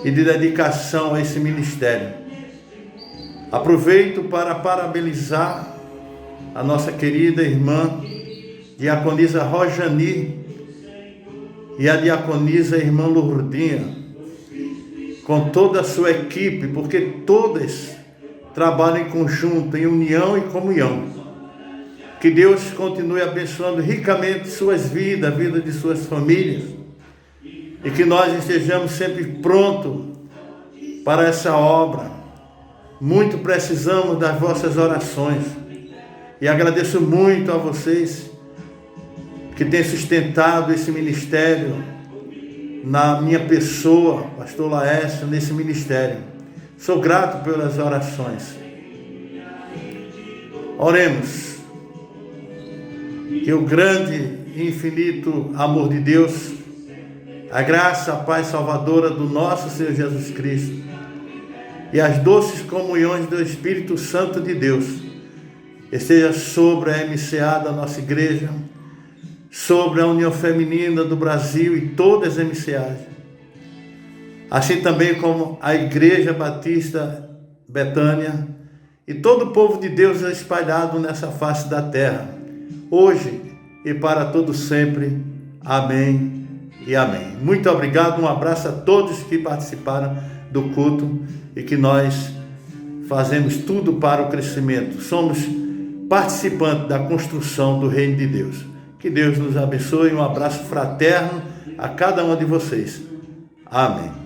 e de dedicação a esse ministério. Aproveito para parabenizar a nossa querida irmã diaconisa Rojani e a diaconisa irmã Lourdinha, com toda a sua equipe, porque todas trabalham em conjunto, em união e comunhão. Que Deus continue abençoando ricamente suas vidas, a vida de suas famílias, e que nós estejamos sempre prontos para essa obra. Muito precisamos das vossas orações, e agradeço muito a vocês que têm sustentado esse ministério na minha pessoa, pastor Laércio, nesse ministério. Sou grato pelas orações. Oremos. Que o grande e infinito amor de Deus, a graça, a paz salvadora do nosso Senhor Jesus Cristo e as doces comunhões do Espírito Santo de Deus esteja sobre a MCA da nossa igreja, sobre a União Feminina do Brasil e todas as MCAs, assim também como a Igreja Batista Betânia e todo o povo de Deus espalhado nessa face da terra, hoje e para todo sempre. Amém e amém. Muito obrigado, um abraço a todos que participaram do culto e que nós fazemos tudo para o crescimento. Somos participantes da construção do reino de Deus. Que Deus nos abençoe. Um abraço fraterno a cada um de vocês. Amém.